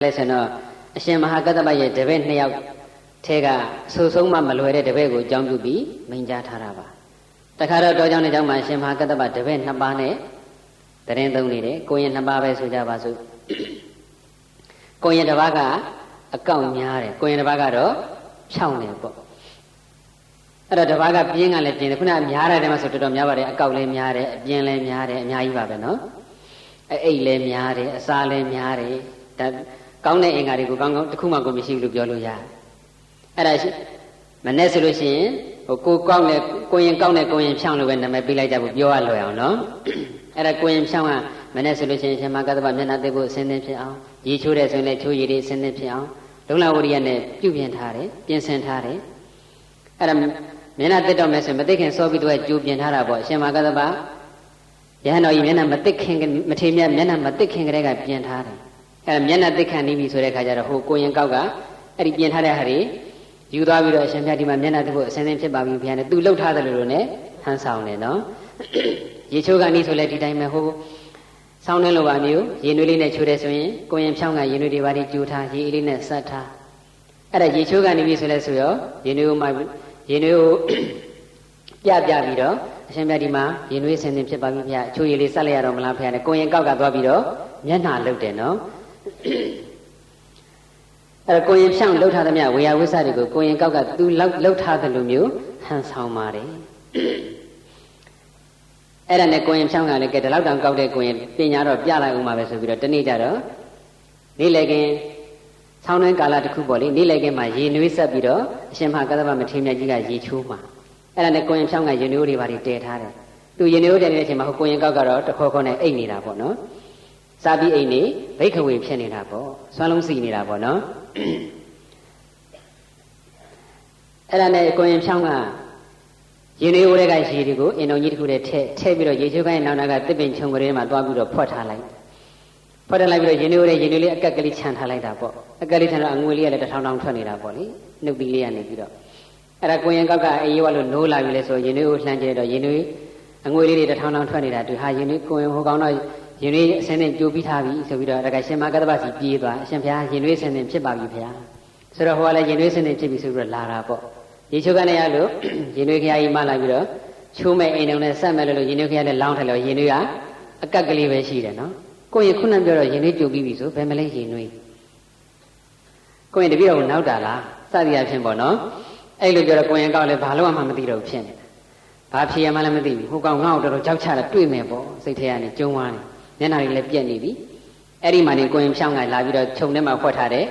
လဲဆိုတော့အရှင်မဟာကတ္တပရဲ့တပည့်နှစ်ယောက်ထဲကအဆိုးဆုံးမှမလွယ်တဲ့တပည့်ကိုအကြောင်းပြုပြီးမိန့်ကြားထားတာပါတခါတော့တောကြောင့်တဲ့ကြောင့်မှအရှင်မဟာကတ္တပတပည့်နှစ်ပါးနဲ့တရင်သုံးနေတယ်ကိုရင်နှစ်ပါးပဲဆိုကြပါစို့ကိုရင်တစ်ပါးကအကောက်များတယ်ကိုရင်တစ်ပါးကတော့ဖြောင်းတယ်ပေါ့အဲ့တော့တစ်ပါးကပြင်းကလည်းပြင်းတယ်ခုနကများတယ်မှာဆိုတော်တော်များပါတယ်အကောက်လည်းများတယ်အပြင်းလည်းများတယ်အများကြီးပါပဲနော်အိတ်လည်းများတယ်အစားလည်းများတယ်ဒါကောင်းတဲ့အင်္ဂါတွေကိုကောင်းကောင်းတစ်ခုမှကိုမရှိဘူးလို့ပြောလို့ရတယ်အဲ့ဒါမနဲ့ဆိုလို့ရှိရင်ဟိုကိုကောင်းတဲ့ကိုရင်ကောင်းတဲ့ကိုရင်ဖြောင်းလို့ပဲနာမည်ပေးလိုက်ကြဘူးပြောရလွယ်အောင်နော်အဲ့ဒါကိုရင်ဖြောင်းကမနဲ့ဆိုလို့ရှိရင်ရှင်မကတ္တပမျက်နှာသိဖို့အစင်းသင်းဖြစ်အောင်ရေချိုးတဲ့ဆိုရင်လည်းချိုးရည်တွေအစင်းသင်းဖြစ်အောင်လုံလဝရိယနဲ့ပြုပြင်ထားတယ်ပြင်ဆင်ထားတယ်အဲ့ဒါမျက်နှာသိတော့မယ်ဆိုရင်မသိခင်စောပြီးတော့ကြိုးပြင်ထားတာပေါ့ရှင်မကတ္တပယဟန်တော်ကြီးမျက်နှာမသိခင်မထေမြတ်မျက်နှာမသိခင်ကလေးကပြင်ထားတယ်အဲ့ဒါမျက်နှာသိခံနေပြီဆိုတဲ့ခါကျတော့ဟိုကိုရင်ကောက်ကအဲ့ဒီပြင်ထားတဲ့ဟာတွေယူသွားပြီးတော့အရှင်မြတ်ဒီမှာမျက်နှာသိဖို့အစင်းသင်းဖြစ်ပါပြီဘုရားနဲ့သူလှုပ်ထားတယ်လို့နဲ့ဟန်ဆောင်တယ်နော်ရေချိုးကနေဆိုလဲဒီတိုင်းပဲဟိုဆောင်းနှင်းလိုပါမျိုးရေနွေးလေးနဲ့ချိုးတယ်ဆိုရင်ကိုရင်ဖြောင်းကရေနွေးတွေပါတိကျိုးထားရေအေးလေးနဲ့ဆက်ထားအဲ့ဒါရေချိုးကနေပြီဆိုလဲဆိုရောရေနွေးကိုမှရေနွေးကိုပြပြီးတော့အရှင်မြတ်ဒီမှာရေနွေးအစင်းသင်းဖြစ်ပါပြီဘုရားချိုးရည်လေးဆက်လိုက်ရတော့မလားဘုရားနဲ့ကိုရင်ကောက်ကသွားပြီးတော့မျက်နှာလှုပ်တယ်နော်အဲ့တော့ကိုရင်ဖြောင်းလှုပ်ထားသမျှဝေယဝိဆတွေကိုကိုရင်ကောက်ကသူလှုပ်ထားတယ်လို့မျိုးဟန်ဆောင်ပါတယ်အဲ့ဒါနဲ့ကိုရင်ဖြောင်းကလည်းကဲဒီလောက်တောင်ကောက်တဲ့ကိုရင်ပညာတော့ပြလိုက်ဦးမှာပဲဆိုပြီးတော့တနေ့ကျတော့နေ့လေကင်းဆောင်းနှင်းကာလတစ်ခုပေါ့လေနေ့လေကင်းမှာရေနွေးဆက်ပြီးတော့အရှင်မဟာကတ္တပမထေရမြတ်ကြီးကရေချိုးမှာအဲ့ဒါနဲ့ကိုရင်ဖြောင်းကရေနွေးတွေပါတည်ထားတယ်သူရေနွေးတဲ့နေတဲ့အချိန်မှာဟိုကိုရင်ကောက်ကတော့တခေါခေါနဲ့အိတ်နေတာပေါ့နော်စာပြီးအိမ်နေဘိက္ခဝေဖြစ်နေတာပေါ့ဆွမ်းလုံးစီနေတာပေါ့နော်အဲ့ဒါနဲ့ကိုရင်ဖြောင်းကရေနွေးဝဲကရေတွေကိုအင်တော်ကြီးတစ်ခုတည်းထည့်ပြီးတော့ရေချိုးကိုင်းနောင်နာကတစ်ပင်ချုံကလေးမှာသွားပြီးတော့ဖွက်ထားလိုက်ပြီးတော့ရေနွေးလေးအကက်ကလေးခြံထားလိုက်တာပေါ့အကက်လေးခြံတော့အငွေလေးကလည်းတစ်ထောင်ထောင်ထွက်နေတာပေါ့လေနှုတ်ပြီးလေးကနေပြီးတော့အဲ့ဒါကိုရင်ကောက်ကအေးရွာလို့နိုးလာပြီလေဆိုရေနွေးကိုလှမ်းကြည့်တော့ရေနွေးအငွေလေးတွေတစ်ထောင်ထောင်ထွက်နေတာသူဟာရေနွေးကိုရင်ဟိုကောင်တော့ရင်နွေးအစင်းနဲ့ကြိုးပြီးထားပြီဆိုပြီးတော့တခါရှင်မကတ္တပစီပြေးသွားအရှင်ဘုရားရင်နွေးအစင်းနဲ့ဖြစ်ပါပြီဘုရားဆိုတော့ဟိုကလည်းရင်နွေးအစင်းနဲ့ဖြစ်ပြီဆိုပြီးတော့လာတာပေါ့ရေချိုးကနေရလို့ရင်နွေးခရားကြီးမှလာပြီးတော့ချိုးမဲ့အိမ်တုံနဲ့ဆက်မဲ့လို့ရင်နွေးခရားနဲ့လောင်းထလို့ရင်နွေးကအကက်ကလေးပဲရှိတယ်နော်ကိုရင်ခုနပြောတော့ရင်နွေးကြိုးပြီးပြီဆိုဘယ်မလဲရင်နွေးကိုရင်တပည့်တော်နောက်တာလားစသည်အဖြစ်ပေါ့နော်အဲ့လိုပြောတော့ကိုရင်ကောက်လည်းဘာလို့မှမသိတော့ဖြစ်နေတာဘာဖြစ်ရမှလည်းမသိဘူးဟိုကောင်ငါ့ကိုတော်တော်ကြောက်ချတာတွေ့မယ်ပေါ့စိတ်ထဲကနေကျုံသွားတယ်မျက်နှာတွေလည်းပြက်နေပြီအဲ့ဒီမှာနေကိုရင်ဖြောင်းကလာပြီးတော့ခြုံထဲမှာဖွက်ထားတယ်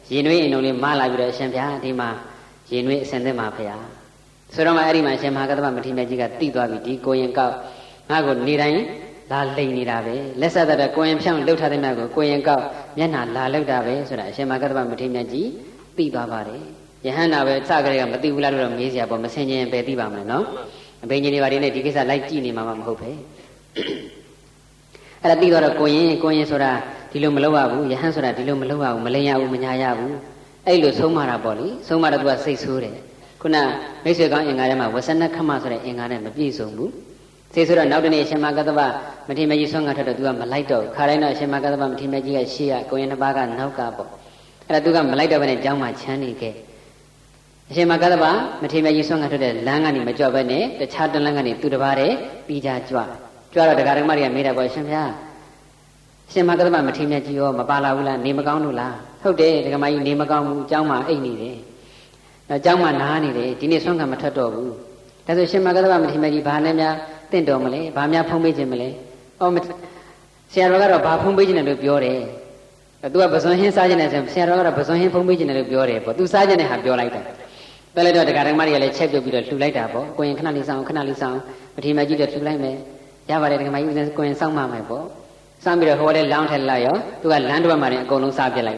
ရင်နွေးအိမ်လုံးလေးမလာပြီးတော့အရှင်ဘုရားဒီမှာရင်နွေးအစင်သစ်မှာဘုရားဆိုတော့မှအဲ့ဒီမှာအရှင်မဟာကတ္တပမထေရမြတ်ကြီးကတိသွားပြီဒီကိုရင်ကောက်ငါ့ကိုနေတိုင်းလာလိမ့်နေတာပဲလက်ဆက်တဲ့ကိုရင်ဖြောင်းလှုပ်ထားတဲ့မြတ်ကိုကိုရင်ကောက်မျက်နှာလာလှုပ်တာပဲဆိုတာအရှင်မဟာကတ္တပမထေရမြတ်ကြီးသိသွားပါတယ်ယဟန္တာပဲစကြတဲ့ကမသိဘူးလားလို့တော့မေးစရာပေါ့မဆင်ခြင်ပဲသိပါမယ်နော်အဘိညာဉ်တွေပါတယ်နဲ့ဒီကိစ္စလိုက်ကြည့်နေမှာမဟုတ်ပဲအဲ့ဒါပြီးတော့ကိုရင်ဆိုတာဒီလိုမလုပ်ရဘူးယဟန်ဆိုတာဒီလိုမလုပ်ရဘူးမလင်ရဘူးမညာရဘူးအဲ့လိုဆုံးမတာပေါ့လေဆုံးမတော့သူကစိတ်ဆိုးတယ်ခုနမိတ်ဆွေကောင်းအင်္ဂါထဲမှာဝဆနခမဆိုတဲ့အင်္ဂါနဲ့မပြည့်စုံဘူးစိတ်ဆိုးတော့နောက်တနေ့အရှင်မကတ္တပမထေရမြတ်ကြီးဆွမ်းကထွက်တော့သူကမလိုက်တော့ခါတိုင်းတော့အရှင်မကတ္တပမထေရမြတ်ကြီးကရှေ့ကကိုရင်တစ်ပါးကနောက်ကပေါ့အဲ့ဒါသူကမလိုက်တော့ဘဲနဲ့ကျောင်းမှာချမ်းနေခဲ့အရှင်မကတ္တပမထေရမြတ်ကြီးဆွမ်းကထွက်တဲ့လမ်းကနေမကြွဘဲနဲ့တခြားတလမ်းကနေသူတစ်ပါးတည်းပြီးကြကြွတော့တရားဓမ္မတွေကမေးတာပေါ့ရှင်ဘုရားရှင်မကတ္တပမထေရမြတ်ကြီးရောမပါလာဘူးလားနေမကောင်းလို့လားဟုတ်တယ်ဓမ္မကြီးနေမကောင်းဘူးအเจ้าမှာအိတ်နေတယ်အเจ้าမှာနားနေတယ်ဒီနေ့ဆွမ်းခံမထွက်တော့ဘူးဒါဆိုရှင်မကတ္တပမထေရမြတ်ကြီးဘာနဲ့များတင့်တော်မလဲဘာများဖုံးပေးခြင်းမလဲဆရာတော်ကတော့ဘာဖုံးပေးခြင်းလဲလို့ပြောတယ်သူကပဇွန်ဟင်းစားခြင်းနဲ့ဆိုဆရာတော်ကတော့ပဇွန်ဟင်းဖုံးပေးခြင်းနဲ့လို့ပြောတယ်ပေါ့သူစားခြင်းနဲ့ဟာပြောလိုက်တာပဲလိုက်တော့တရားဓမ္မတွေကလည်းချက်ပြုတ်ပြီးတော့လှူလိုက်တာပေါ့ကိုရင်ခဏလေးဆောင်မထေရမြတ်ကြီးတော့လှူလိုက်မယ်ရပါတယ်တရားဓမ္မကြီးကိုရင်စောင့်မှမယ်ပေါ့စမ်းပြီးတော့ဟိုလည်းလောင်းထက်လိုက်ရောသူကလမ်းတစ်ပတ်မှလည်းအကုန်လုံးစားပြစ်လိုက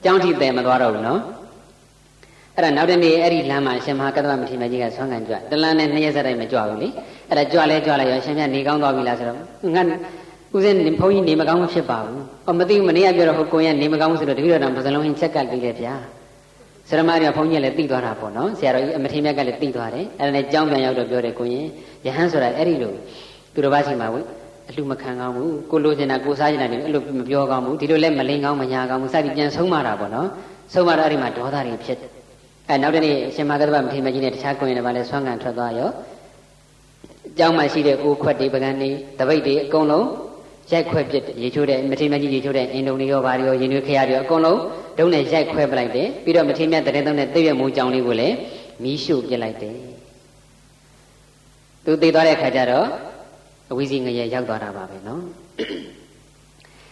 ်ကျောင်းထိတယ်မသွားတော့ဘူးနော်အဲ့ဒါနောက်တနေ့အဲ့ဒီလမ်းမှာရှင်မဟာကတ္တပမထေရမြတ်ကြီးကဆွမ်းခံကြွတလန်းနဲ့2ရက်ဆက်တိုင်းမကြွဘူးလေအဲ့ဒါကြွလိုက်ရောရှင်မြတ်နေကောင်းသွားပြီလားဆိုတော့ငါဦးစင်းဘုန်းကြီးနေမကောင်းဖြစ်ပါဘူးမသိဘူးမနေ့ကပြောတော့ဟိုကိုရင်နေမကောင်းဆိုတော့တပည့်တော်တော်ပစလုံးဟင်းချက်ကပ်ပြီးလေဗျာဆရာမကြီးကဘုန်းကြီးလည်းသိသွားတာပေါ့နော်ဆရာတော်ကြီးအမထေရမြတ်ကလည်းသိသွားတယ်အဲ့ဒါနဲ့ကျောင်းပြန်ရောက်တော့ပြောတယ်ကိုရင်ယဟန်ဆိုတာအဲ့ဒီလိုသူတစ်ပါးရှိမှာဝင် အလှမခံကောင်းဘူးကိုလိုချင်တာကိုစားချင်တာတွေအဲ့လိုမပြောကောင်းဘူးဒီလိုလဲမလိမ်ကောင်းမညာကောင်းဘူးစသည်ပြန်ဆုံးမတာပေါ့နော်ဆုံးမတော့အဲ့ဒီမှာဒေါသတွေဖြစ်အဲနောက်တနေ့အရှင်မဂ္ဂတပမထေရမကြီးနဲ့တခြားကိုရင်တွေပါလဲဆွမ်းခံထွက်သွားရောအကြောင်းမှရှိတဲ့အိုးခွက်တွေပကံတွေတပိတ်တွေအကုန်လုံးရိုက်ခွဲပစ်ရေချိုးတဲ့မထေရမကြီးရေချိုးတဲ့အင်ဒုံတွေရောဘာတွေရောရင်တွေခရတွေရောအကုန်လုံးဒုံနဲ့ရိုက်ခွဲပလိုက်တယ်ပြီးတော့မထေရမြတ်တရင်သုံးတဲ့သိရမိုးကြောင်လေးကိုလည်းမီးရှို့ပစ်လိုက်တယ်သူသိသွားတဲ့ခါကျတော့အဝိဇ္ဇငရေရောက်သွားတာပါပဲနော်